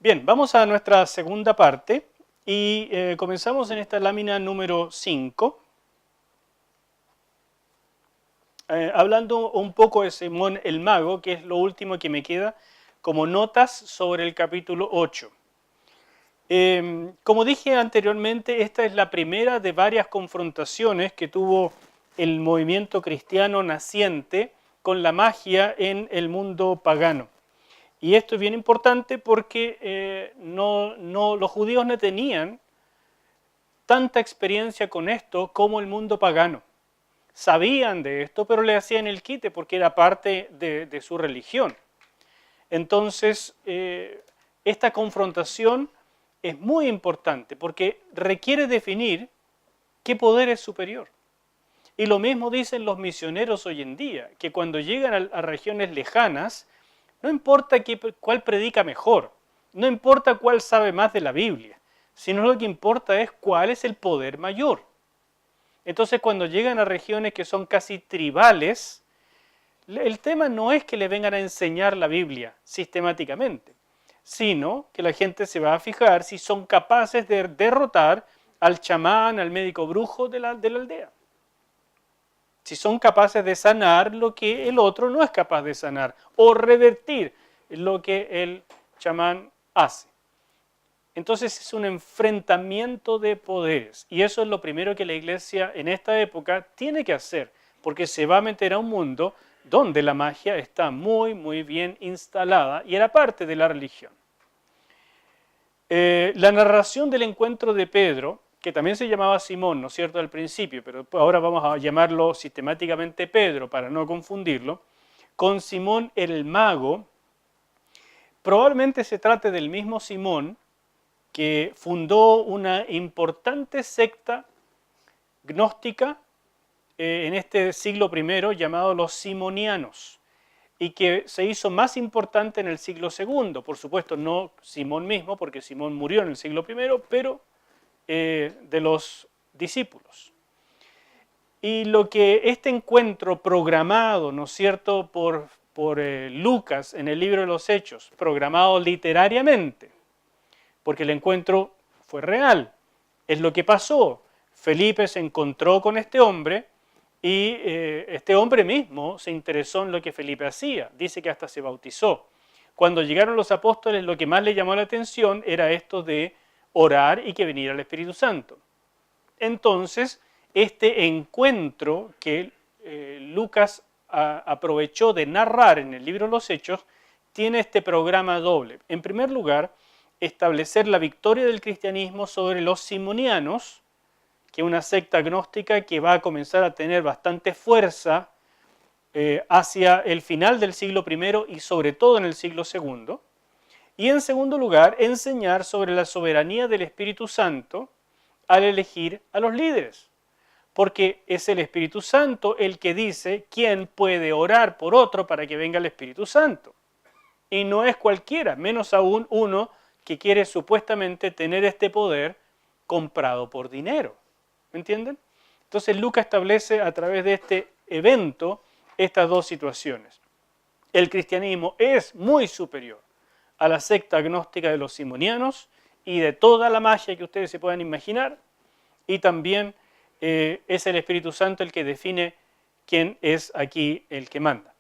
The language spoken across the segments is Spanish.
Bien, vamos a nuestra segunda parte y comenzamos en esta lámina número 5, hablando un poco de Simón el Mago, que es lo último que me queda como notas sobre el capítulo 8. Como dije anteriormente, esta es la primera de varias confrontaciones que tuvo el movimiento cristiano naciente con la magia en el mundo pagano. Y esto es bien importante porque los judíos no tenían tanta experiencia con esto como el mundo pagano. Sabían de esto, pero le hacían el quite porque era parte de su religión. Entonces, esta confrontación es muy importante porque requiere definir qué poder es superior. Y lo mismo dicen los misioneros hoy en día, que cuando llegan a regiones lejanas, no importa cuál predica mejor, no importa cuál sabe más de la Biblia, sino lo que importa es cuál es el poder mayor. Entonces, cuando llegan a regiones que son casi tribales, el tema no es que le vengan a enseñar la Biblia sistemáticamente, sino que la gente se va a fijar si son capaces de derrotar al chamán, al médico brujo de la aldea. Si son capaces de sanar lo que el otro no es capaz de sanar o revertir lo que el chamán hace. Entonces es un enfrentamiento de poderes y eso es lo primero que la iglesia en esta época tiene que hacer, porque se va a meter a un mundo donde la magia está muy bien instalada y era parte de la religión. La narración del encuentro de Pedro, que también se llamaba Simón, ¿no es cierto?, al principio, pero ahora vamos a llamarlo sistemáticamente Pedro para no confundirlo, con Simón el Mago, probablemente se trate del mismo Simón que fundó una importante secta gnóstica en este siglo I llamado los simonianos y que se hizo más importante en el siglo II, por supuesto no Simón mismo porque Simón murió en el siglo I, pero de los discípulos. Y lo que este encuentro programado, ¿no es cierto?, por Lucas en el libro de los Hechos, programado literariamente, porque el encuentro fue real, es lo que pasó. Felipe se encontró con este hombre y este hombre mismo se interesó en lo que Felipe hacía, dice que hasta se bautizó. Cuando llegaron los apóstoles, lo que más le llamó la atención era esto de orar y que viniera el Espíritu Santo. Entonces, este encuentro que Lucas aprovechó de narrar en el libro de los Hechos, tiene este programa doble. En primer lugar, establecer la victoria del cristianismo sobre los simonianos, que es una secta gnóstica que va a comenzar a tener bastante fuerza hacia el final del siglo I y sobre todo en el siglo II. Y en segundo lugar, enseñar sobre la soberanía del Espíritu Santo al elegir a los líderes. Porque es el Espíritu Santo el que dice quién puede orar por otro para que venga el Espíritu Santo. Y no es cualquiera, menos aún uno que quiere supuestamente tener este poder comprado por dinero. ¿Me entienden? Entonces Lucas establece a través de este evento estas dos situaciones. El cristianismo es muy superior a la secta gnóstica de los simonianos y de toda la magia que ustedes se puedan imaginar, y también es el Espíritu Santo el que define quién es aquí el que manda.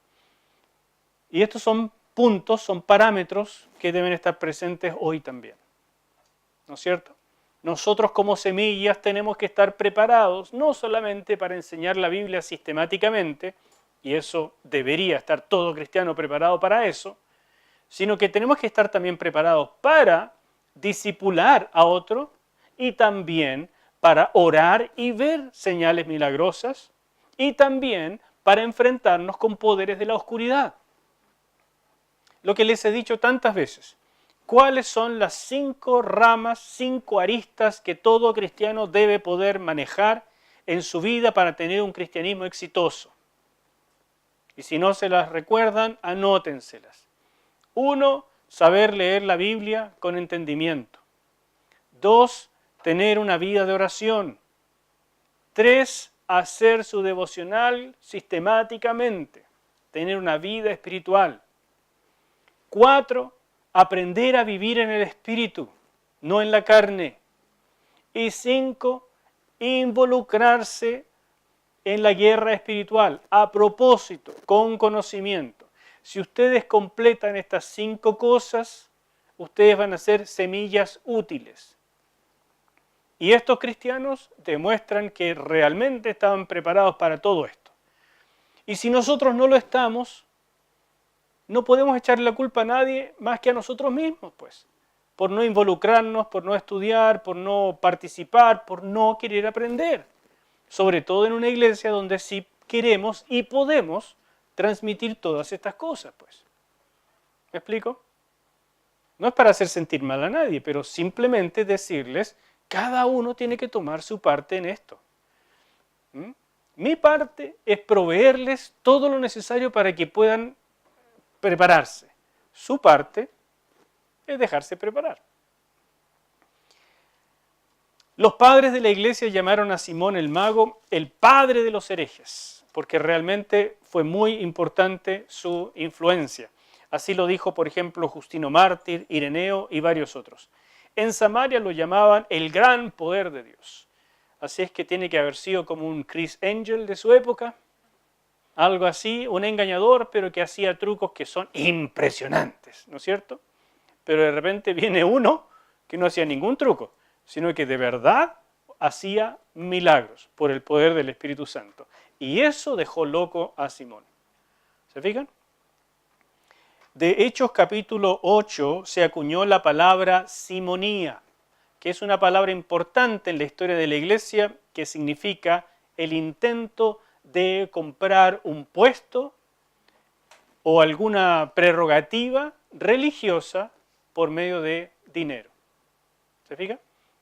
Y estos son puntos, son parámetros que deben estar presentes hoy también. ¿No es cierto? Nosotros como semillas tenemos que estar preparados, no solamente para enseñar la Biblia sistemáticamente, y eso debería estar todo cristiano preparado para eso, sino que tenemos que estar también preparados para discipular a otro y también para orar y ver señales milagrosas y también para enfrentarnos con poderes de la oscuridad. Lo que les he dicho tantas veces, ¿cuáles son las 5 ramas, 5 aristas que todo cristiano debe poder manejar en su vida para tener un cristianismo exitoso? Y si no se las recuerdan, anótenselas. 1, saber leer la Biblia con entendimiento. 2, tener una vida de oración. 3, hacer su devocional sistemáticamente, tener una vida espiritual. 4, aprender a vivir en el Espíritu, no en la carne. Y 5, involucrarse en la guerra espiritual, a propósito, con conocimiento. Si ustedes completan estas 5 cosas, ustedes van a ser semillas útiles. Y estos cristianos demuestran que realmente estaban preparados para todo esto. Y si nosotros no lo estamos, no podemos echarle la culpa a nadie más que a nosotros mismos, pues. Por no involucrarnos, por no estudiar, por no participar, por no querer aprender. Sobre todo en una iglesia donde sí queremos y podemos transmitir todas estas cosas, pues. ¿Me explico? No es para hacer sentir mal a nadie, pero simplemente decirles, cada uno tiene que tomar su parte en esto. Mi parte es proveerles todo lo necesario para que puedan prepararse. Su parte es dejarse preparar. Los padres de la iglesia llamaron a Simón el mago el padre de los herejes, porque realmente fue muy importante su influencia. Así lo dijo, por ejemplo, Justino Mártir, Ireneo y varios otros. En Samaria lo llamaban el gran poder de Dios. Así es que tiene que haber sido como un Chris Angel de su época, algo así, un engañador, pero que hacía trucos que son impresionantes, ¿no es cierto? Pero de repente viene uno que no hacía ningún truco, sino que de verdad hacía milagros por el poder del Espíritu Santo. Y eso dejó loco a Simón. ¿Se fijan? De Hechos capítulo 8 se acuñó la palabra simonía, que es una palabra importante en la historia de la iglesia, que significa el intento de comprar un puesto o alguna prerrogativa religiosa por medio de dinero. ¿Se fija?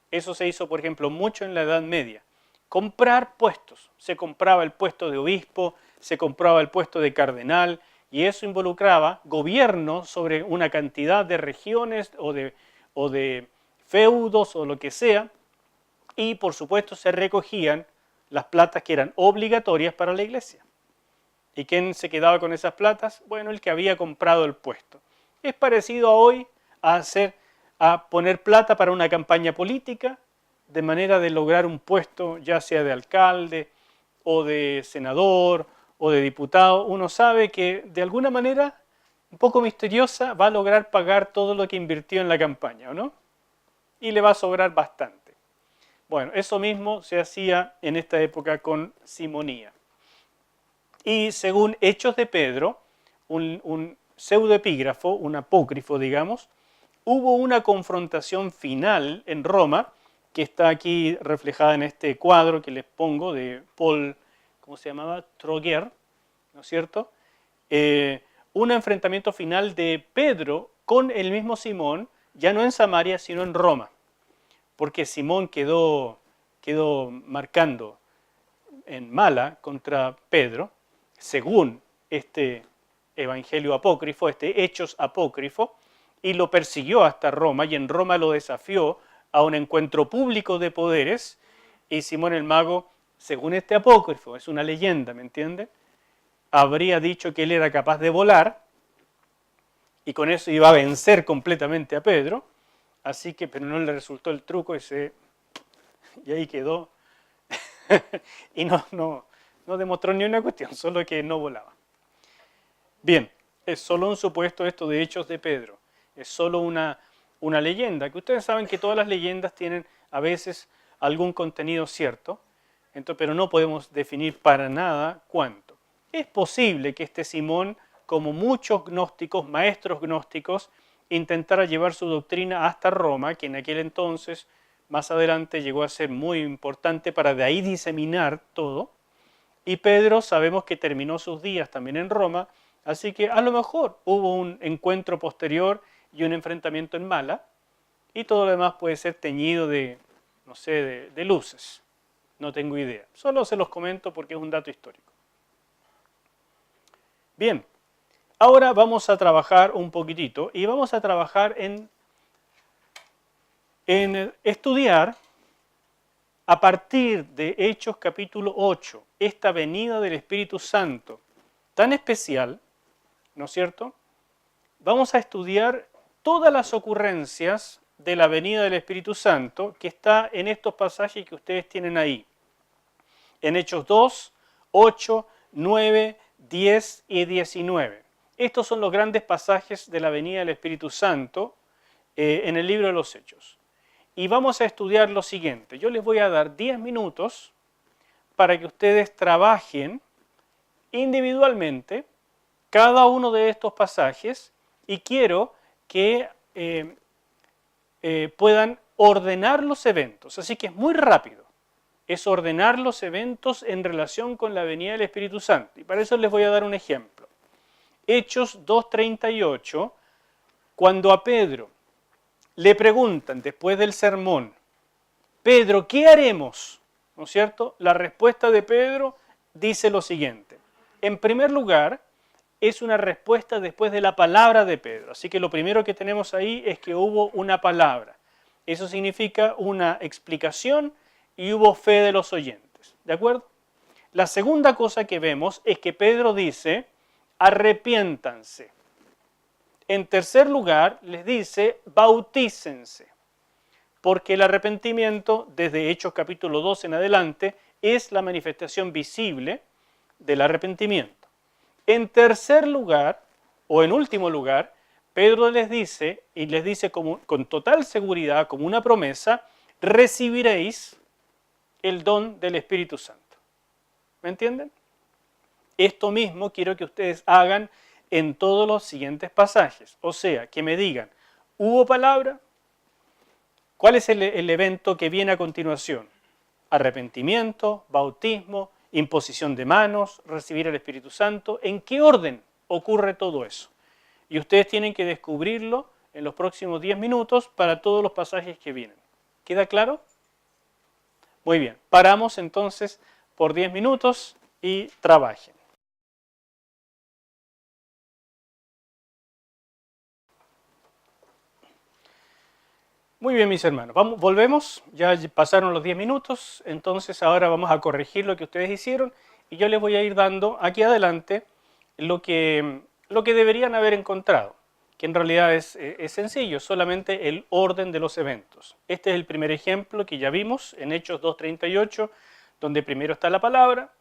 Eso se hizo, por ejemplo, mucho en la Edad Media. Comprar puestos. Se compraba el puesto de obispo, se compraba el puesto de cardenal, y eso involucraba gobierno sobre una cantidad de regiones o de feudos o lo que sea, y por supuesto se recogían las platas que eran obligatorias para la iglesia. ¿Y quién se quedaba con esas platas? Bueno, el que había comprado el puesto. Es parecido a hoy a poner plata para una campaña política, de manera de lograr un puesto, ya sea de alcalde o de senador o de diputado. Uno sabe que de alguna manera, un poco misteriosa, va a lograr pagar todo lo que invirtió en la campaña, ¿o no? Y le va a sobrar bastante. Bueno, eso mismo se hacía en esta época con simonía. Y según Hechos de Pedro, un pseudoepígrafo, un apócrifo, digamos, hubo una confrontación final en Roma, que está aquí reflejada en este cuadro que les pongo de Paul, ¿cómo se llamaba? Troguer, ¿no es cierto? Un enfrentamiento final de Pedro con el mismo Simón, ya no en Samaria, sino en Roma, porque Simón quedó marcando en mala contra Pedro, según este evangelio apócrifo, este Hechos apócrifo, y lo persiguió hasta Roma, y en Roma lo desafió a un encuentro público de poderes, y Simón el Mago, según este apócrifo, es una leyenda, ¿me entiende?, habría dicho que él era capaz de volar, y con eso iba a vencer completamente a Pedro, así que, pero no le resultó el truco, y ahí quedó, y no demostró ni una cuestión, solo que no volaba. Bien, es solo un supuesto esto de Hechos de Pedro, es solo una leyenda, que ustedes saben que todas las leyendas tienen a veces algún contenido cierto, pero no podemos definir para nada cuánto. Es posible que este Simón, como muchos gnósticos, maestros gnósticos, intentara llevar su doctrina hasta Roma, que en aquel entonces, más adelante, llegó a ser muy importante para de ahí diseminar todo, y Pedro sabemos que terminó sus días también en Roma, así que a lo mejor hubo un encuentro posterior y un enfrentamiento en mala, y todo lo demás puede ser teñido de, no sé, de luces. No tengo idea. Solo se los comento porque es un dato histórico. Bien, ahora vamos a trabajar un poquitito y vamos a trabajar en estudiar a partir de Hechos capítulo 8, esta venida del Espíritu Santo tan especial, ¿no es cierto? Vamos a estudiar todas las ocurrencias de la venida del Espíritu Santo que está en estos pasajes que ustedes tienen ahí. En Hechos 2, 8, 9, 10 y 19. Estos son los grandes pasajes de la venida del Espíritu Santo en el libro de los Hechos. Y vamos a estudiar lo siguiente. Yo les voy a dar 10 minutos para que ustedes trabajen individualmente cada uno de estos pasajes y quiero que puedan ordenar los eventos. Así que es muy rápido. Es ordenar los eventos en relación con la venida del Espíritu Santo. Y para eso les voy a dar un ejemplo. Hechos 2:38, cuando a Pedro le preguntan después del sermón, Pedro, ¿qué haremos? ¿No es cierto? La respuesta de Pedro dice lo siguiente. En primer lugar, es una respuesta después de la palabra de Pedro. Así que lo primero que tenemos ahí es que hubo una palabra. Eso significa una explicación y hubo fe de los oyentes. ¿De acuerdo? La segunda cosa que vemos es que Pedro dice, arrepiéntanse. En tercer lugar, les dice, bautícense. Porque el arrepentimiento, desde Hechos capítulo 2 en adelante, es la manifestación visible del arrepentimiento. En tercer lugar, o en último lugar, Pedro les dice, y les dice con total seguridad, como una promesa, recibiréis el don del Espíritu Santo. ¿Me entienden? Esto mismo quiero que ustedes hagan en todos los siguientes pasajes. O sea, que me digan, ¿hubo palabra? ¿Cuál es el evento que viene a continuación? Arrepentimiento, bautismo, imposición de manos, recibir el Espíritu Santo. ¿En qué orden ocurre todo eso? Y ustedes tienen que descubrirlo en los próximos 10 minutos para todos los pasajes que vienen. ¿Queda claro? Muy bien, paramos entonces por 10 minutos y trabajen. Muy bien, mis hermanos, volvemos, ya pasaron los 10 minutos, entonces ahora vamos a corregir lo que ustedes hicieron y yo les voy a ir dando aquí adelante lo que deberían haber encontrado, que en realidad es sencillo, solamente el orden de los eventos. Este es el primer ejemplo que ya vimos en Hechos 2:38, donde primero está la palabra,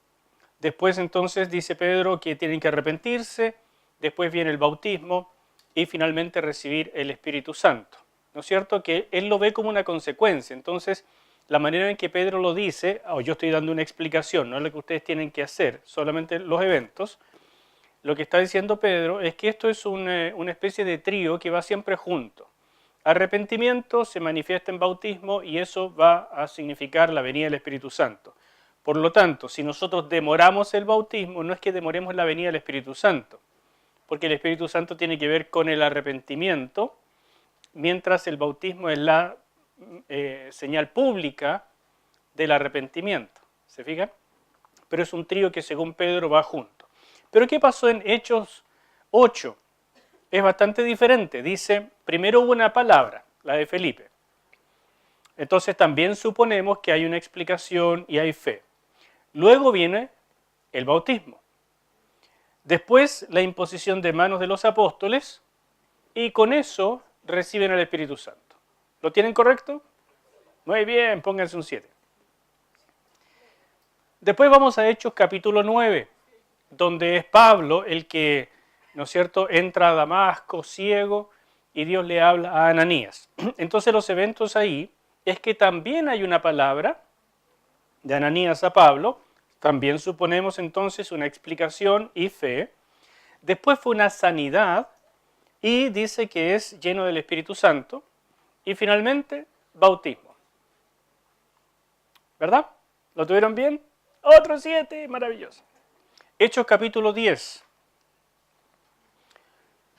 después entonces dice Pedro que tienen que arrepentirse, después viene el bautismo y finalmente recibir el Espíritu Santo. ¿No es cierto? Que él lo ve como una consecuencia. Entonces, la manera en que Pedro lo dice, yo estoy dando una explicación, no es lo que ustedes tienen que hacer, solamente los eventos. Lo que está diciendo Pedro es que esto es una especie de trío que va siempre junto. Arrepentimiento se manifiesta en bautismo y eso va a significar la venida del Espíritu Santo. Por lo tanto, si nosotros demoramos el bautismo, no es que demoremos la venida del Espíritu Santo, porque el Espíritu Santo tiene que ver con el arrepentimiento, mientras el bautismo es la señal pública del arrepentimiento. ¿Se fijan? Pero es un trío que según Pedro va junto. Pero ¿qué pasó en Hechos 8? Es bastante diferente. Dice, primero hubo una palabra, la de Felipe. Entonces también suponemos que hay una explicación y hay fe. Luego viene el bautismo. Después la imposición de manos de los apóstoles y con eso reciben el Espíritu Santo. ¿Lo tienen correcto? Muy bien, pónganse un 7. Después vamos a Hechos capítulo 9, donde es Pablo el que, ¿no es cierto?, entra a Damasco ciego y Dios le habla a Ananías. Entonces los eventos ahí es que también hay una palabra de Ananías a Pablo, también suponemos entonces una explicación y fe. Después fue una sanidad, y dice que es lleno del Espíritu Santo. Y finalmente, bautismo. ¿Verdad? ¿Lo tuvieron bien? Otro 7, maravilloso. Hechos capítulo 10.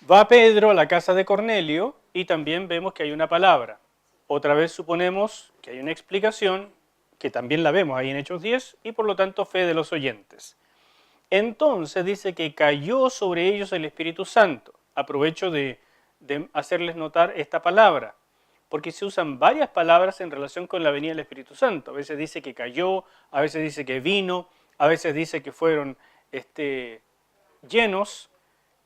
Va Pedro a la casa de Cornelio y también vemos que hay una palabra. Otra vez suponemos que hay una explicación, que también la vemos ahí en Hechos 10, y por lo tanto fe de los oyentes. Entonces dice que cayó sobre ellos el Espíritu Santo. Aprovecho de hacerles notar esta palabra, porque se usan varias palabras en relación con la venida del Espíritu Santo. A veces dice que cayó, a veces dice que vino, a veces dice que fueron llenos.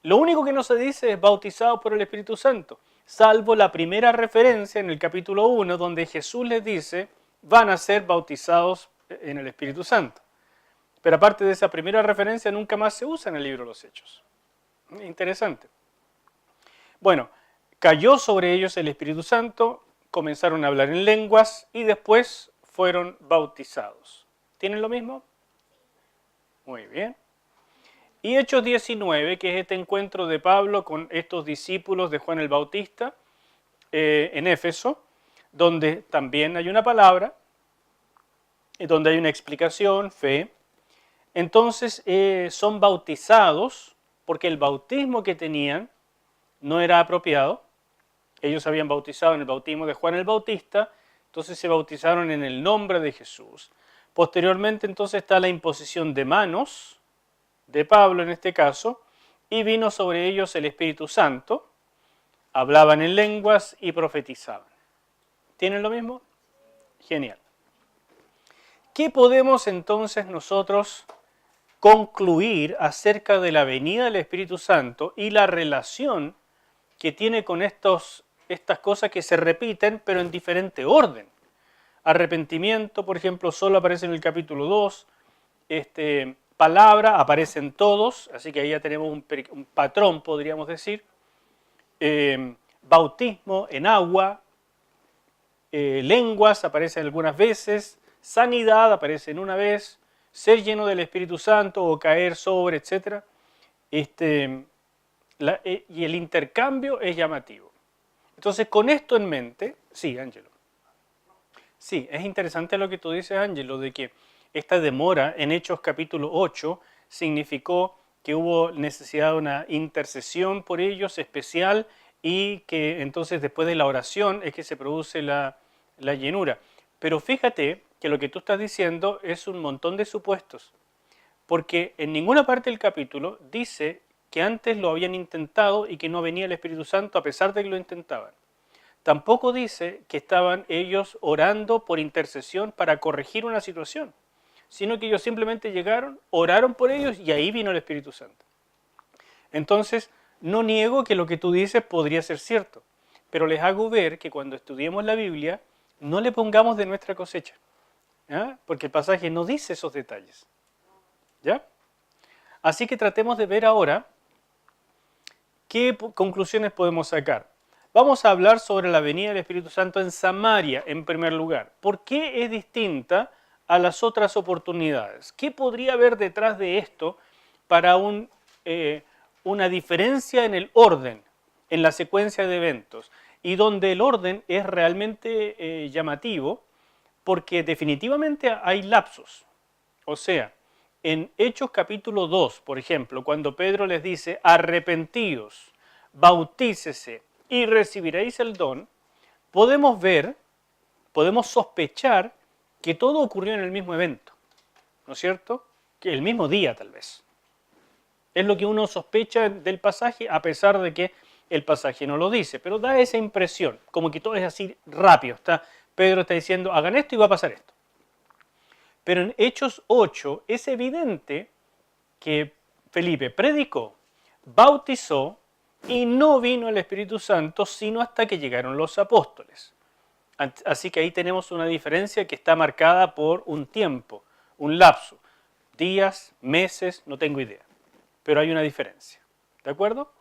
Lo único que no se dice es bautizados por el Espíritu Santo, salvo la primera referencia en el capítulo 1, donde Jesús les dice, van a ser bautizados en el Espíritu Santo. Pero aparte de esa primera referencia, nunca más se usa en el libro de los Hechos. Interesante. Bueno, cayó sobre ellos el Espíritu Santo, comenzaron a hablar en lenguas y después fueron bautizados. ¿Tienen lo mismo? Muy bien. Y Hechos 19, que es este encuentro de Pablo con estos discípulos de Juan el Bautista en Éfeso, donde también hay una palabra, donde hay una explicación, fe. Entonces son bautizados porque el bautismo que tenían no era apropiado. Ellos habían bautizado en el bautismo de Juan el Bautista, entonces se bautizaron en el nombre de Jesús. Posteriormente entonces está la imposición de manos, de Pablo en este caso, y vino sobre ellos el Espíritu Santo, hablaban en lenguas y profetizaban. ¿Tienen lo mismo? Genial. ¿Qué podemos entonces nosotros concluir acerca de la venida del Espíritu Santo y la relación que tiene con estas cosas que se repiten, pero en diferente orden? Arrepentimiento, por ejemplo, solo aparece en el capítulo 2, palabra aparece en todos, así que ahí ya tenemos un patrón, podríamos decir. Bautismo en agua, lenguas aparecen algunas veces, sanidad aparece en una vez, ser lleno del Espíritu Santo o caer sobre, etc. Y el intercambio es llamativo. Entonces, con esto en mente, sí, Ángelo. Sí, es interesante lo que tú dices, Ángelo, de que esta demora en Hechos capítulo 8 significó que hubo necesidad de una intercesión por ellos especial y que entonces después de la oración es que se produce la llenura. Pero fíjate que lo que tú estás diciendo es un montón de supuestos, porque en ninguna parte del capítulo dice que antes lo habían intentado y que no venía el Espíritu Santo a pesar de que lo intentaban. Tampoco dice que estaban ellos orando por intercesión para corregir una situación, sino que ellos simplemente llegaron, oraron por ellos y ahí vino el Espíritu Santo. Entonces, no niego que lo que tú dices podría ser cierto, pero les hago ver que cuando estudiemos la Biblia, no le pongamos de nuestra cosecha, ¿ya? Porque el pasaje no dice esos detalles, ¿ya? Así que tratemos de ver ahora qué conclusiones podemos sacar. Vamos a hablar sobre la venida del Espíritu Santo en Samaria, en primer lugar. ¿Por qué es distinta a las otras oportunidades? ¿Qué podría haber detrás de esto para una diferencia en el orden, en la secuencia de eventos? Y donde el orden es realmente llamativo, porque definitivamente hay lapsos. O sea, en Hechos capítulo 2, por ejemplo, cuando Pedro les dice, arrepentíos, bautícese y recibiréis el don, podemos sospechar que todo ocurrió en el mismo evento, ¿no es cierto? Que el mismo día tal vez. Es lo que uno sospecha del pasaje, a pesar de que el pasaje no lo dice, pero da esa impresión, como que todo es así rápido. Pedro está diciendo, hagan esto y va a pasar esto. Pero en Hechos 8 es evidente que Felipe predicó, bautizó y no vino el Espíritu Santo sino hasta que llegaron los apóstoles. Así que ahí tenemos una diferencia que está marcada por un tiempo, un lapso, días, meses, no tengo idea, pero hay una diferencia. ¿De acuerdo?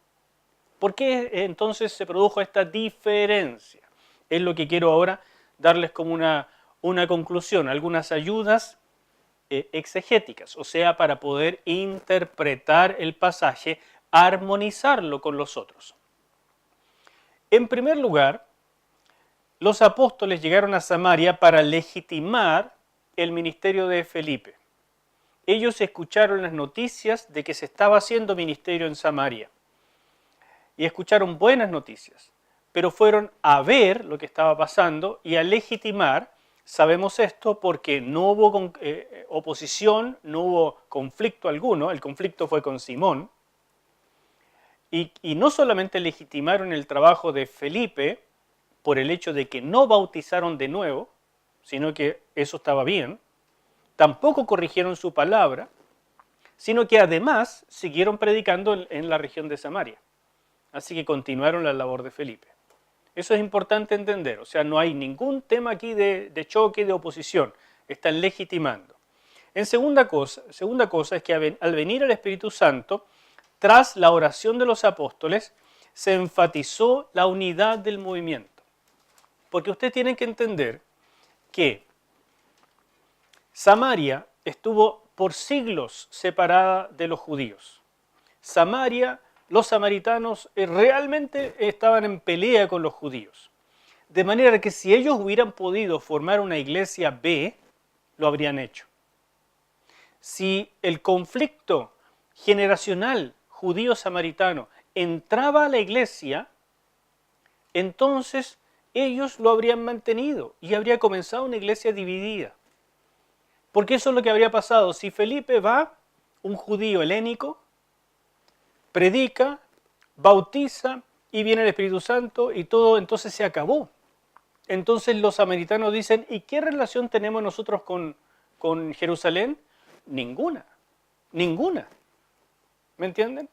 ¿Por qué entonces se produjo esta diferencia? Es lo que quiero ahora darles como una conclusión, algunas ayudas exegéticas, o sea, para poder interpretar el pasaje, armonizarlo con los otros. En primer lugar, los apóstoles llegaron a Samaria para legitimar el ministerio de Felipe. Ellos escucharon las noticias de que se estaba haciendo ministerio en Samaria y escucharon buenas noticias, pero fueron a ver lo que estaba pasando y a legitimar. Sabemos esto porque no hubo oposición, no hubo conflicto alguno, el conflicto fue con Simón, y no solamente legitimaron el trabajo de Felipe por el hecho de que no bautizaron de nuevo, sino que eso estaba bien, tampoco corrigieron su palabra, sino que además siguieron predicando en la región de Samaria. Así que continuaron la labor de Felipe. Eso es importante entender, o sea, no hay ningún tema aquí de choque, de oposición, están legitimando. En segunda cosa es que al venir el Espíritu Santo, tras la oración de los apóstoles, se enfatizó la unidad del movimiento. Porque usted tiene que entender que Samaria estuvo por siglos separada de los judíos. Samaria, los samaritanos realmente estaban en pelea con los judíos. De manera que si ellos hubieran podido formar una iglesia B, lo habrían hecho. Si el conflicto generacional judío-samaritano entraba a la iglesia, entonces ellos lo habrían mantenido y habría comenzado una iglesia dividida. Porque eso es lo que habría pasado. Si Felipe va, un judío helénico, predica, bautiza y viene el Espíritu Santo y todo, entonces se acabó. Entonces los samaritanos dicen, ¿y qué relación tenemos nosotros con Jerusalén? Ninguna, ninguna. ¿Me entienden?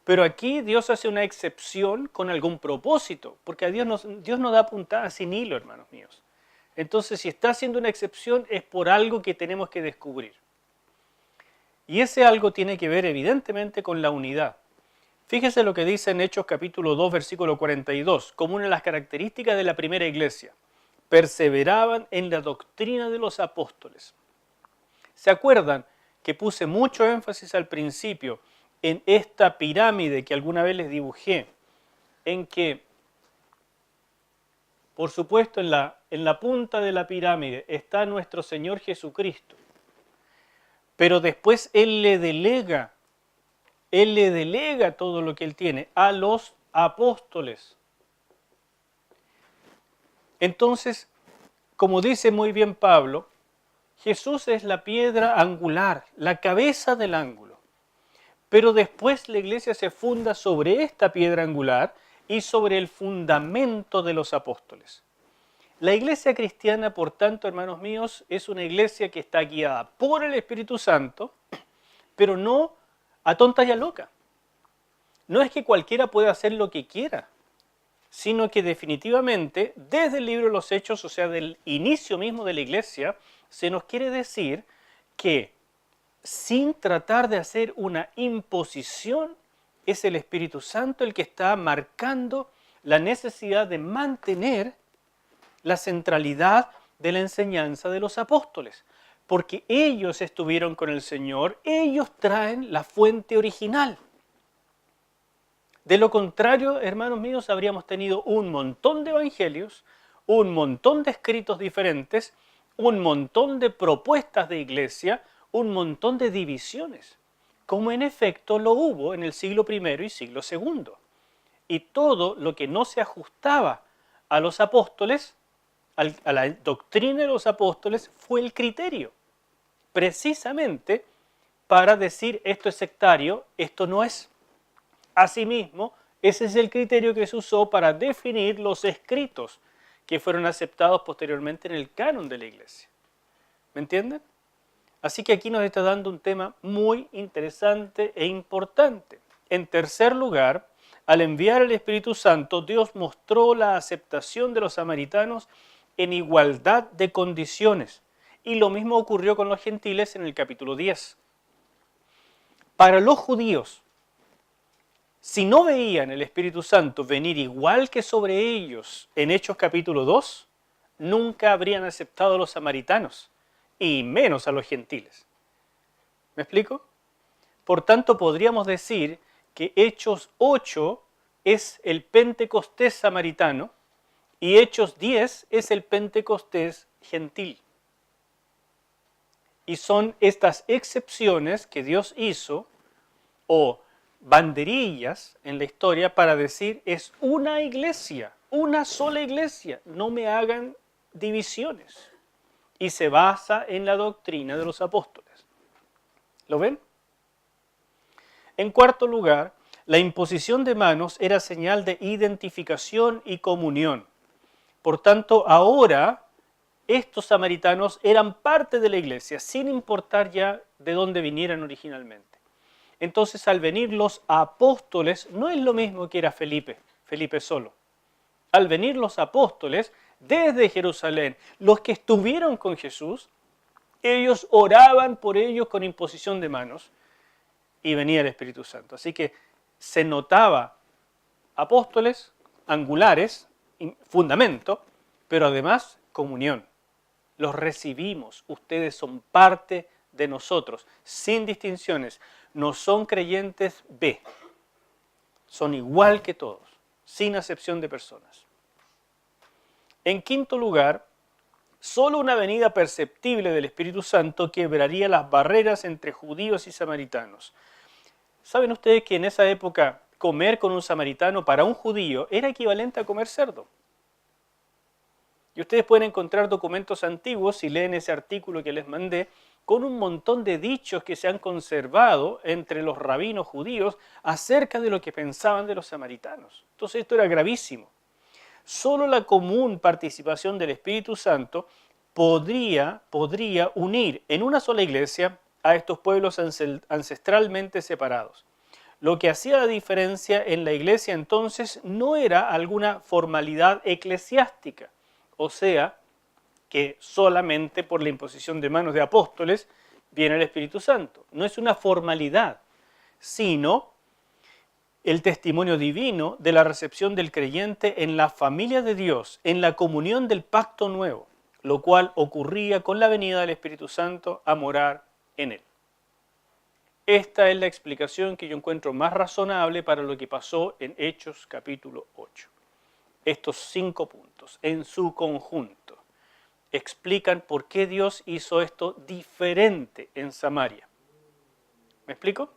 Pero aquí Dios hace una excepción con algún propósito, porque a Dios no da puntada sin hilo, hermanos míos. Entonces, si está haciendo una excepción es por algo que tenemos que descubrir. Y ese algo tiene que ver evidentemente con la unidad. Fíjese lo que dice en Hechos capítulo 2, versículo 42, como una de las características de la primera iglesia. Perseveraban en la doctrina de los apóstoles. ¿Se acuerdan que puse mucho énfasis al principio en esta pirámide que alguna vez les dibujé? En que, por supuesto, en la punta de la pirámide está nuestro Señor Jesucristo. Pero después Él le delega todo lo que Él tiene a los apóstoles. Entonces, como dice muy bien Pablo, Jesús es la piedra angular, la cabeza del ángulo. Pero después la iglesia se funda sobre esta piedra angular y sobre el fundamento de los apóstoles. La iglesia cristiana, por tanto, hermanos míos, es una iglesia que está guiada por el Espíritu Santo, pero no a tonta y a loca. No es que cualquiera pueda hacer lo que quiera, sino que definitivamente, desde el libro de los Hechos, o sea, del inicio mismo de la iglesia, se nos quiere decir que sin tratar de hacer una imposición, es el Espíritu Santo el que está marcando la necesidad de mantener la centralidad de la enseñanza de los apóstoles. Porque ellos estuvieron con el Señor, ellos traen la fuente original. De lo contrario, hermanos míos, habríamos tenido un montón de evangelios, un montón de escritos diferentes, un montón de propuestas de iglesia, un montón de divisiones, como en efecto lo hubo en el siglo I y siglo II. Y todo lo que no se ajustaba a los apóstoles, a la doctrina de los apóstoles, fue el criterio, precisamente para decir esto es sectario, esto no es. Asimismo, ese es el criterio que se usó para definir los escritos que fueron aceptados posteriormente en el canon de la iglesia. ¿Me entienden? Así que aquí nos está dando un tema muy interesante e importante. En tercer lugar, al enviar el Espíritu Santo, Dios mostró la aceptación de los samaritanos en igualdad de condiciones. Y lo mismo ocurrió con los gentiles en el capítulo 10. Para los judíos, si no veían el Espíritu Santo venir igual que sobre ellos en Hechos capítulo 2, nunca habrían aceptado a los samaritanos, y menos a los gentiles. ¿Me explico? Por tanto, podríamos decir que Hechos 8 es el Pentecostés samaritano y Hechos 10 es el Pentecostés gentil. Y son estas excepciones que Dios hizo, o banderillas en la historia, para decir es una iglesia, una sola iglesia, no me hagan divisiones. Y se basa en la doctrina de los apóstoles. ¿Lo ven? En cuarto lugar, la imposición de manos era señal de identificación y comunión. Por tanto, ahora estos samaritanos eran parte de la iglesia, sin importar ya de dónde vinieran originalmente. Entonces, al venir los apóstoles, no es lo mismo que era Felipe solo. al venir los apóstoles desde Jerusalén, los que estuvieron con Jesús, ellos oraban por ellos con imposición de manos y venía el Espíritu Santo. Así que se notaba apóstoles, angulares, fundamento, pero además comunión. Los recibimos, ustedes son parte de nosotros, sin distinciones. No son creyentes B, son igual que todos, sin acepción de personas. En quinto lugar, solo una venida perceptible del Espíritu Santo quebraría las barreras entre judíos y samaritanos. ¿Saben ustedes que en esa época comer con un samaritano para un judío era equivalente a comer cerdo? Y ustedes pueden encontrar documentos antiguos, si leen ese artículo que les mandé, con un montón de dichos que se han conservado entre los rabinos judíos acerca de lo que pensaban de los samaritanos. Entonces esto era gravísimo. Solo la común participación del Espíritu Santo podría unir en una sola iglesia a estos pueblos ancestralmente separados. Lo que hacía la diferencia en la iglesia entonces no era alguna formalidad eclesiástica, o sea, que solamente por la imposición de manos de apóstoles viene el Espíritu Santo. No es una formalidad, sino el testimonio divino de la recepción del creyente en la familia de Dios, en la comunión del pacto nuevo, lo cual ocurría con la venida del Espíritu Santo a morar en él. Esta es la explicación que yo encuentro más razonable para lo que pasó en Hechos capítulo 8. Estos 5 puntos, en su conjunto, explican por qué Dios hizo esto diferente en Samaria. ¿Me explico?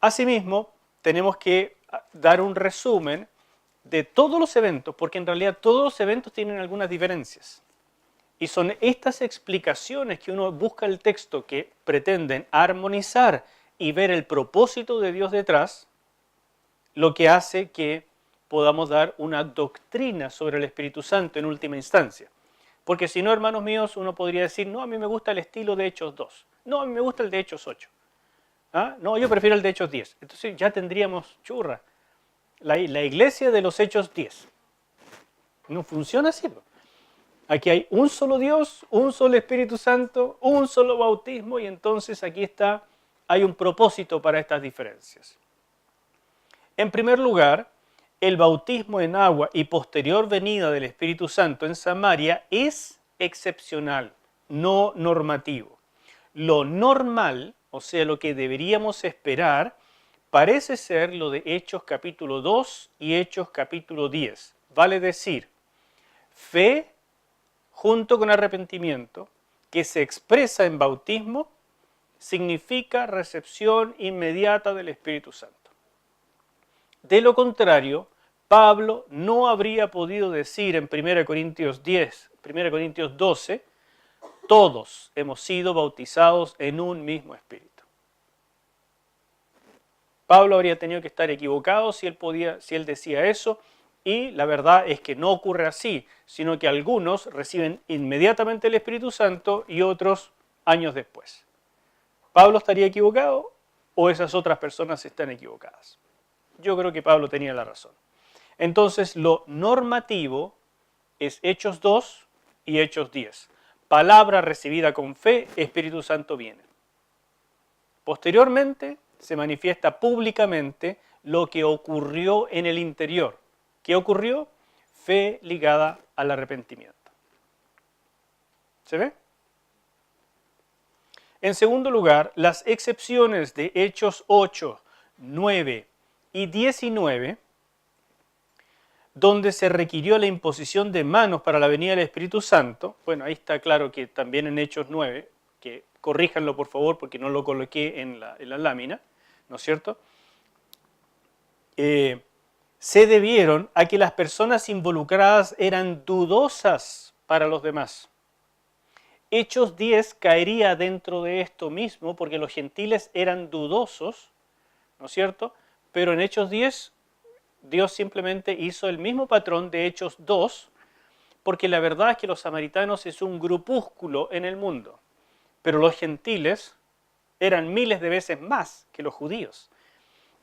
Asimismo, tenemos que dar un resumen de todos los eventos, porque en realidad todos los eventos tienen algunas diferencias. Y son estas explicaciones que uno busca el texto que pretenden armonizar y ver el propósito de Dios detrás, lo que hace que podamos dar una doctrina sobre el Espíritu Santo en última instancia. Porque si no, hermanos míos, uno podría decir, no, a mí me gusta el estilo de Hechos 2. No, a mí me gusta el de Hechos 8. ¿Ah? No, yo prefiero el de Hechos 10. Entonces ya tendríamos, churra, la iglesia de los Hechos 10. No funciona así. Aquí hay un solo Dios, un solo Espíritu Santo, un solo bautismo y entonces aquí está, hay un propósito para estas diferencias. En primer lugar, el bautismo en agua y posterior venida del Espíritu Santo en Samaria es excepcional, no normativo. Lo normal, o sea, lo que deberíamos esperar, parece ser lo de Hechos capítulo 2 y Hechos capítulo 10. Vale decir, fe junto con arrepentimiento, que se expresa en bautismo, significa recepción inmediata del Espíritu Santo. De lo contrario, Pablo no habría podido decir en 1 Corintios 12, todos hemos sido bautizados en un mismo Espíritu. Pablo habría tenido que estar equivocado si él decía eso, y la verdad es que no ocurre así, sino que algunos reciben inmediatamente el Espíritu Santo y otros años después. ¿Pablo estaría equivocado o esas otras personas están equivocadas? Yo creo que Pablo tenía la razón. Entonces, lo normativo es Hechos 2 y Hechos 10. Palabra recibida con fe, Espíritu Santo viene. Posteriormente, se manifiesta públicamente lo que ocurrió en el interior. ¿Qué ocurrió? Fe ligada al arrepentimiento. ¿Se ve? En segundo lugar, las excepciones de Hechos 8, 9 y 19, donde se requirió la imposición de manos para la venida del Espíritu Santo, bueno, ahí está claro que también en Hechos 9, que corríjanlo por favor porque no lo coloqué en la lámina, ¿no es cierto? Se debieron a que las personas involucradas eran dudosas para los demás. Hechos 10 caería dentro de esto mismo porque los gentiles eran dudosos, ¿no es cierto? Pero en Hechos 10, Dios simplemente hizo el mismo patrón de Hechos 2, porque la verdad es que los samaritanos es un grupúsculo en el mundo, pero los gentiles eran miles de veces más que los judíos.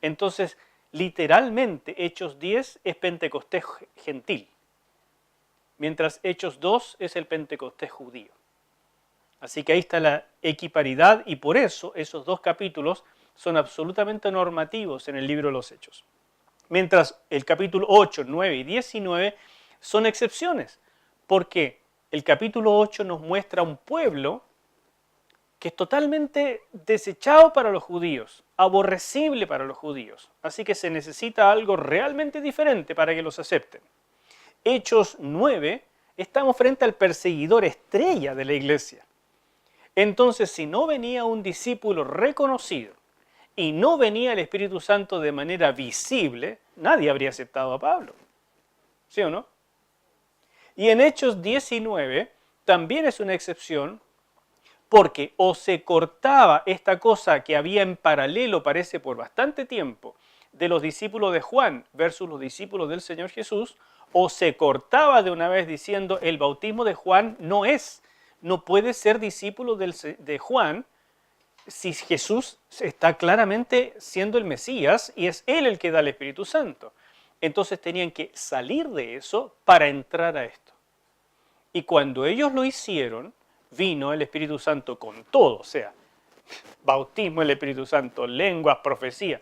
Entonces, Literalmente, Hechos 10 es Pentecostés gentil, mientras Hechos 2 es el Pentecostés judío. Así que ahí está la equiparidad y por eso esos dos capítulos son absolutamente normativos en el libro de los Hechos. Mientras el capítulo 8, 9 y 19 son excepciones, porque el capítulo 8 nos muestra un pueblo que es totalmente desechado para los judíos, aborrecible para los judíos. Así que se necesita algo realmente diferente para que los acepten. Hechos 9, estamos frente al perseguidor estrella de la iglesia. Entonces, si no venía un discípulo reconocido y no venía el Espíritu Santo de manera visible, nadie habría aceptado a Pablo. ¿Sí o no? Y en Hechos 19 también es una excepción, porque o se cortaba esta cosa que había en paralelo, parece por bastante tiempo, de los discípulos de Juan versus los discípulos del Señor Jesús, o se cortaba de una vez diciendo el bautismo de Juan no puede ser discípulo de Juan si Jesús está claramente siendo el Mesías y es Él el que da el Espíritu Santo. Entonces tenían que salir de eso para entrar a esto. Y cuando ellos lo hicieron, vino el Espíritu Santo con todo, o sea, bautismo del Espíritu Santo, lenguas, profecía.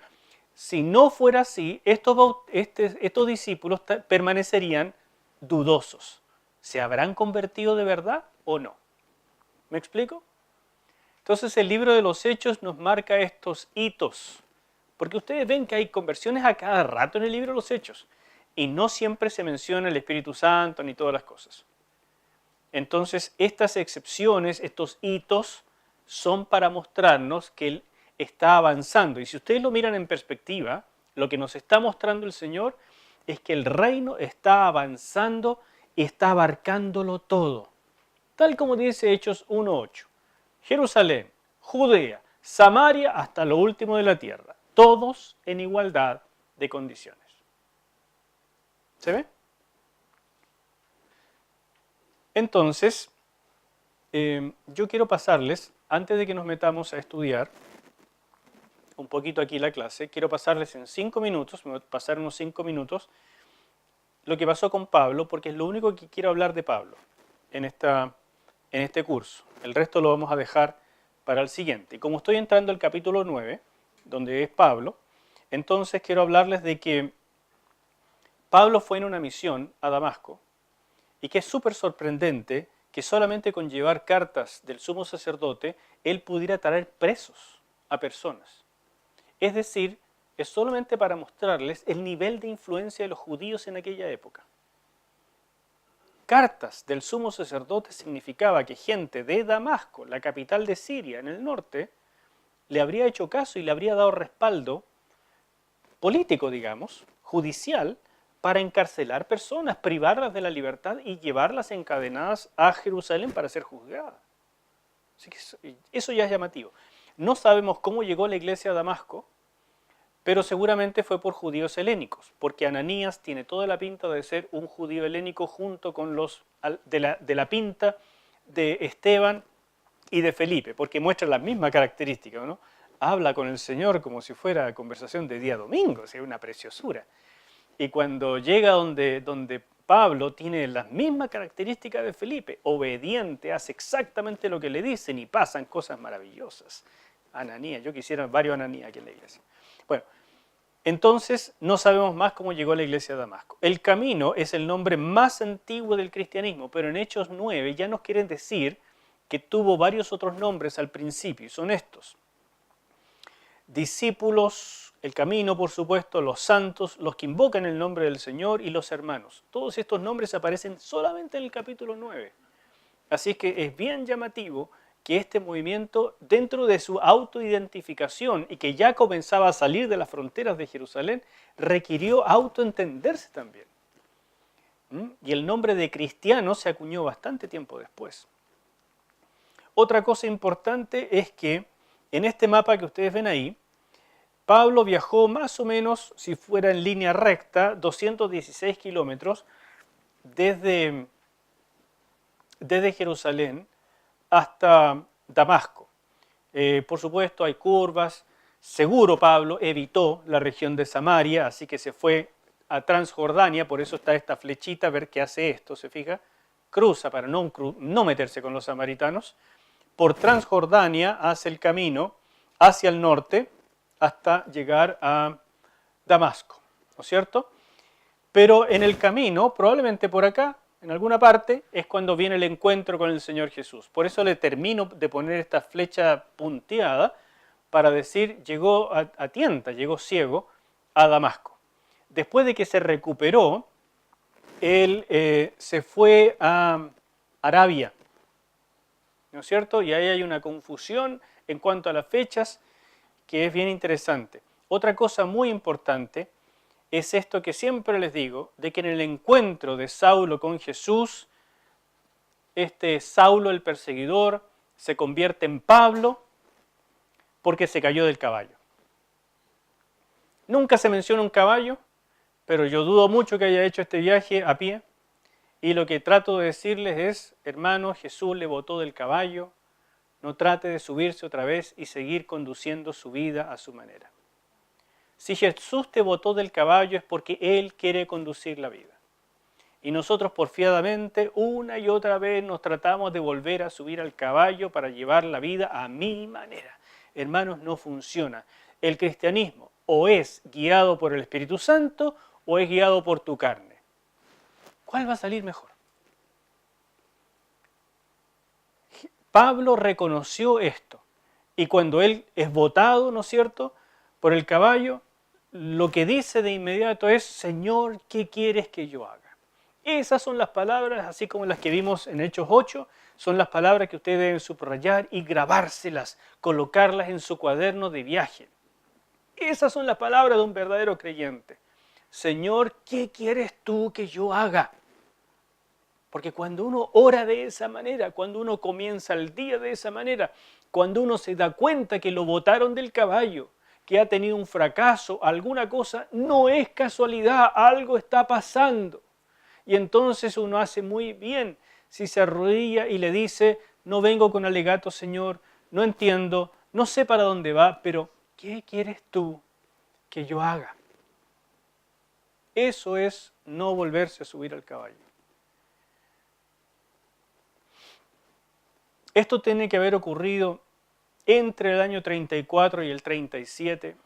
Si no fuera así, estos discípulos permanecerían dudosos. ¿Se habrán convertido de verdad o no? ¿Me explico? Entonces el libro de los Hechos nos marca estos hitos, porque ustedes ven que hay conversiones a cada rato en el libro de los Hechos, y no siempre se menciona el Espíritu Santo ni todas las cosas. Entonces estas excepciones, estos hitos, son para mostrarnos que Él está avanzando. Y si ustedes lo miran en perspectiva, lo que nos está mostrando el Señor es que el reino está avanzando y está abarcándolo todo. Tal como dice Hechos 1:8. Jerusalén, Judea, Samaria hasta lo último de la tierra. Todos en igualdad de condiciones. ¿Se ve? Entonces, yo quiero pasarles, antes de que nos metamos a estudiar un poquito aquí la clase, quiero pasarles en 5 minutos, me voy a pasar unos 5 minutos, lo que pasó con Pablo, porque es lo único que quiero hablar de Pablo en este curso. El resto lo vamos a dejar para el siguiente. Y como estoy entrando al capítulo 9, donde es Pablo, entonces quiero hablarles de que Pablo fue en una misión a Damasco y que es súper sorprendente que solamente con llevar cartas del sumo sacerdote él pudiera traer presos a personas. Es decir, es solamente para mostrarles el nivel de influencia de los judíos en aquella época. Cartas del sumo sacerdote significaba que gente de Damasco, la capital de Siria en el norte, le habría hecho caso y le habría dado respaldo político, digamos, judicial, para encarcelar personas, privarlas de la libertad y llevarlas encadenadas a Jerusalén para ser juzgadas. Así que eso ya es llamativo. No sabemos cómo llegó la iglesia a Damasco, pero seguramente fue por judíos helénicos, porque Ananías tiene toda la pinta de ser un judío helénico junto con los de la pinta de Esteban y de Felipe, porque muestra las mismas características, ¿no? Habla con el Señor como si fuera conversación de día domingo, o sea, una preciosura. Y cuando llega donde Pablo tiene las mismas características de Felipe, obediente, hace exactamente lo que le dicen y pasan cosas maravillosas. Ananías, yo quisiera varios Ananías aquí en la iglesia. Bueno, entonces no sabemos más cómo llegó a la iglesia de Damasco. El camino es el nombre más antiguo del cristianismo, pero en Hechos 9 ya nos quieren decir que tuvo varios otros nombres al principio, y son estos. Discípulos, el camino, por supuesto, los santos, los que invocan el nombre del Señor y los hermanos. Todos estos nombres aparecen solamente en el capítulo 9. Así es que es bien llamativo que este movimiento, dentro de su autoidentificación y que ya comenzaba a salir de las fronteras de Jerusalén, requirió autoentenderse también. Y el nombre de cristiano se acuñó bastante tiempo después. Otra cosa importante es que en este mapa que ustedes ven ahí, Pablo viajó más o menos, si fuera en línea recta, 216 kilómetros desde Jerusalén hasta Damasco. Por supuesto hay curvas, Seguro Pablo evitó la región de Samaria, así que se fue a Transjordania, por eso está esta flechita, a ver qué hace esto, ¿se fija? Cruza para no meterse con los samaritanos. Por Transjordania hace el camino hacia el norte hasta llegar a Damasco, ¿no es cierto? Pero en el camino, probablemente por acá, en alguna parte, es cuando viene el encuentro con el Señor Jesús. Por eso le termino de poner esta flecha punteada para decir, llegó a tienta, llegó ciego a Damasco. Después de que se recuperó, él se fue a Arabia, ¿no es cierto? Y ahí hay una confusión en cuanto a las fechas que es bien interesante. Otra cosa muy importante es esto que siempre les digo, de que en el encuentro de Saulo con Jesús, este Saulo el perseguidor se convierte en Pablo porque se cayó del caballo. Nunca se menciona un caballo, pero yo dudo mucho que haya hecho este viaje a pie. Y lo que trato de decirles es, hermanos, Jesús le botó del caballo, no trate de subirse otra vez y seguir conduciendo su vida a su manera. Si Jesús te botó del caballo es porque Él quiere conducir la vida. Y nosotros porfiadamente una y otra vez nos tratamos de volver a subir al caballo para llevar la vida a mi manera. Hermanos, no funciona. El cristianismo o es guiado por el Espíritu Santo o es guiado por tu carne. ¿Cuál va a salir mejor? Pablo reconoció esto y cuando él es botado, ¿no es cierto?, por el caballo, lo que dice de inmediato es, Señor, ¿qué quieres que yo haga? Esas son las palabras, así como las que vimos en Hechos 8, son las palabras que ustedes deben subrayar y grabárselas, colocarlas en su cuaderno de viaje. Esas son las palabras de un verdadero creyente. Señor, ¿qué quieres tú que yo haga? Porque cuando uno ora de esa manera, cuando uno comienza el día de esa manera, cuando uno se da cuenta que lo botaron del caballo, que ha tenido un fracaso, alguna cosa, no es casualidad, algo está pasando. Y entonces uno hace muy bien si se arrodilla y le dice, no vengo con alegato, Señor, no entiendo, no sé para dónde va, pero ¿qué quieres tú que yo haga? Eso es no volverse a subir al caballo. Esto tiene que haber ocurrido entre el año 34 y el 37,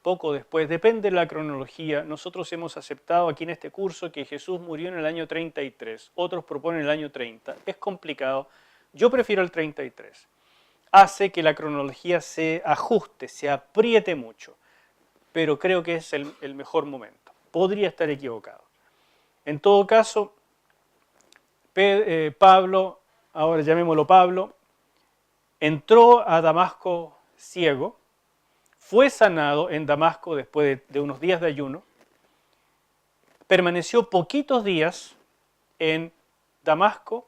poco después, depende de la cronología. Nosotros hemos aceptado aquí en este curso que Jesús murió en el año 33, otros proponen el año 30, es complicado, yo prefiero el 33. Hace que la cronología se ajuste, se apriete mucho, pero creo que es el mejor momento. Podría estar equivocado. En todo caso, Pablo, ahora llamémoslo Pablo, entró a Damasco ciego, fue sanado en Damasco después de unos días de ayuno, permaneció poquitos días en Damasco,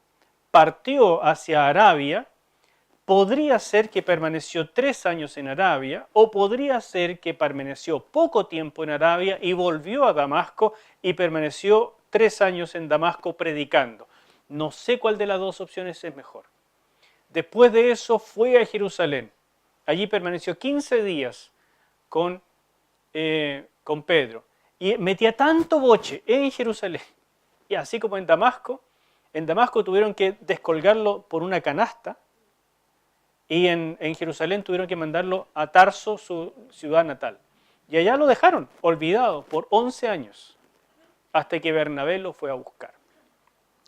partió hacia Arabia, podría ser que permaneció 3 años en Arabia o podría ser que permaneció poco tiempo en Arabia y volvió a Damasco y permaneció 3 años en Damasco predicando. No sé cuál de las dos opciones es mejor. Después de eso fue a Jerusalén. Allí permaneció 15 días con Pedro. Y metía tanto boche en Jerusalén, y así como en Damasco tuvieron que descolgarlo por una canasta, y en Jerusalén tuvieron que mandarlo a Tarso, su ciudad natal. Y allá lo dejaron, olvidado, por 11 años, hasta que Bernabé lo fue a buscar.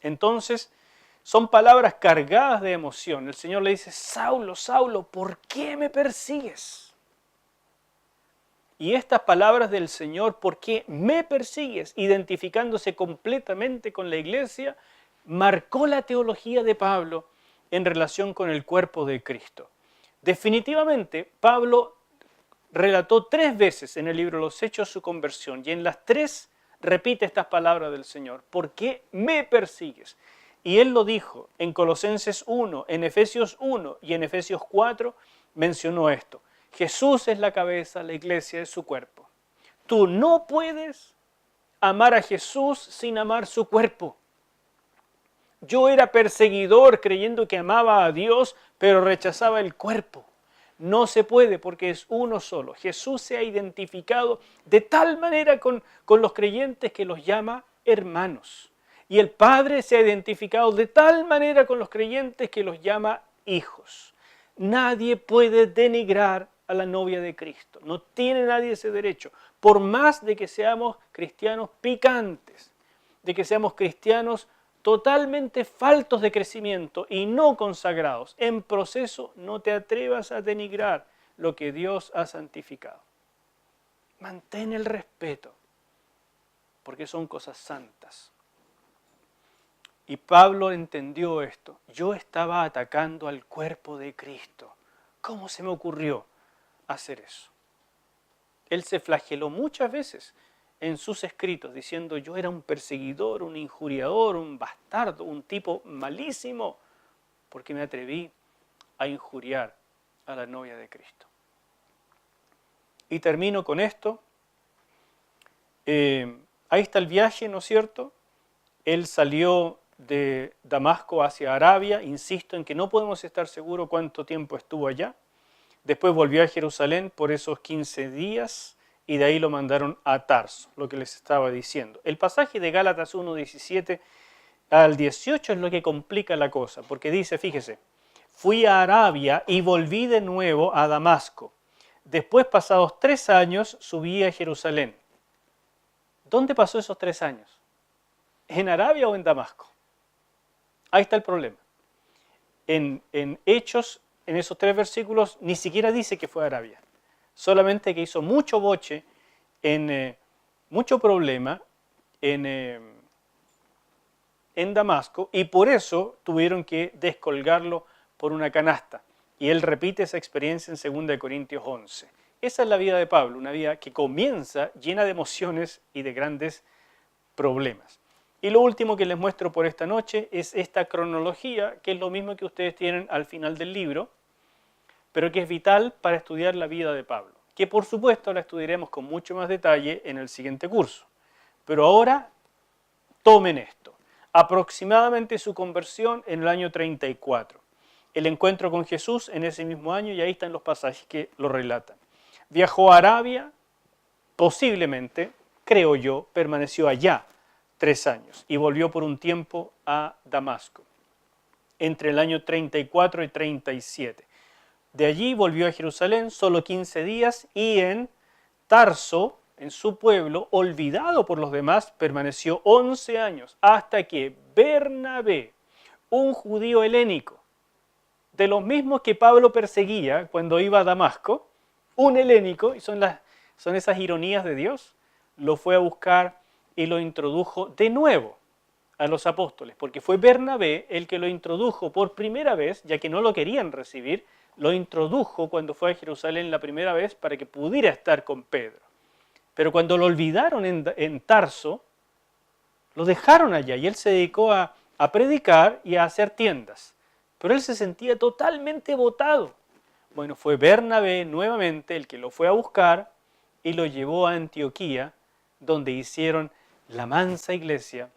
Entonces, son palabras cargadas de emoción. El Señor le dice, Saulo, Saulo, ¿por qué me persigues? Y estas palabras del Señor, ¿por qué me persigues? Identificándose completamente con la iglesia, marcó la teología de Pablo en relación con el cuerpo de Cristo. Definitivamente, Pablo relató 3 veces en el libro de los Hechos su conversión y en las 3 repite estas palabras del Señor. ¿Por qué me persigues? Y él lo dijo en Colosenses 1, en Efesios 1 y en Efesios 4 mencionó esto. Jesús es la cabeza, la iglesia es su cuerpo. Tú no puedes amar a Jesús sin amar su cuerpo. Yo era perseguidor creyendo que amaba a Dios, pero rechazaba el cuerpo. No se puede porque es uno solo. Jesús se ha identificado de tal manera con los creyentes que los llama hermanos. Y el Padre se ha identificado de tal manera con los creyentes que los llama hijos. Nadie puede denigrar a la novia de Cristo. No tiene nadie ese derecho. Por más de que seamos cristianos picantes, de que seamos cristianos totalmente faltos de crecimiento y no consagrados, en proceso, no te atrevas a denigrar lo que Dios ha santificado. Mantén el respeto, porque son cosas santas. Y Pablo entendió esto. Yo estaba atacando al cuerpo de Cristo. ¿Cómo se me ocurrió hacer eso? Él se flageló muchas veces en sus escritos diciendo yo era un perseguidor, un injuriador, un bastardo, un tipo malísimo, porque me atreví a injuriar a la novia de Cristo. Y termino con esto. Ahí está el viaje, ¿no es cierto? Él salió de Damasco hacia Arabia. Insisto en que no podemos estar seguros cuánto tiempo estuvo allá. Después volvió a Jerusalén por esos 15 días y de ahí lo mandaron a Tarso, lo que les estaba diciendo. El pasaje de Gálatas 1, 17 al 18 es lo que complica la cosa, porque dice, fíjese, fui a Arabia y volví de nuevo a Damasco. Después, pasados 3 años, subí a Jerusalén. ¿Dónde pasó esos 3 años? ¿En Arabia o en Damasco? Ahí está el problema. En Hechos, en esos 3 versículos, ni siquiera dice que fue a Arabia. Solamente que hizo mucho boche, mucho problema en Damasco, y por eso tuvieron que descolgarlo por una canasta. Y él repite esa experiencia en 2 Corintios 11. Esa es la vida de Pablo, una vida que comienza llena de emociones y de grandes problemas. Y lo último que les muestro por esta noche es esta cronología, que es lo mismo que ustedes tienen al final del libro, pero que es vital para estudiar la vida de Pablo, que por supuesto la estudiaremos con mucho más detalle en el siguiente curso. Pero ahora tomen esto. Aproximadamente su conversión en el año 34. El encuentro con Jesús en ese mismo año, y ahí están los pasajes que lo relatan. Viajó a Arabia, posiblemente, creo yo, permaneció allá 3 años y volvió por un tiempo a Damasco, entre el año 34 y 37. De allí volvió a Jerusalén solo 15 días y en Tarso, en su pueblo, olvidado por los demás, permaneció 11 años hasta que Bernabé, un judío helénico, de los mismos que Pablo perseguía cuando iba a Damasco, un helénico, y son esas ironías de Dios, lo fue a buscar y lo introdujo de nuevo a los apóstoles, porque fue Bernabé el que lo introdujo por primera vez, ya que no lo querían recibir, lo introdujo cuando fue a Jerusalén la primera vez para que pudiera estar con Pedro. Pero cuando lo olvidaron en Tarso, lo dejaron allá y él se dedicó a predicar y a hacer tiendas. Pero él se sentía totalmente botado. Bueno, fue Bernabé nuevamente el que lo fue a buscar y lo llevó a Antioquía, donde hicieron la mansa iglesia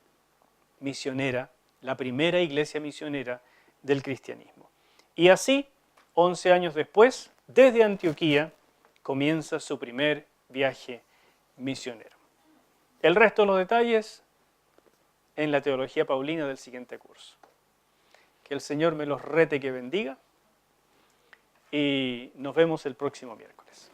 misionera, la primera iglesia misionera del cristianismo. Y así, 11 años después, desde Antioquía, comienza su primer viaje misionero. El resto de los detalles en la teología paulina del siguiente curso. Que el Señor me los rete que bendiga y nos vemos el próximo miércoles.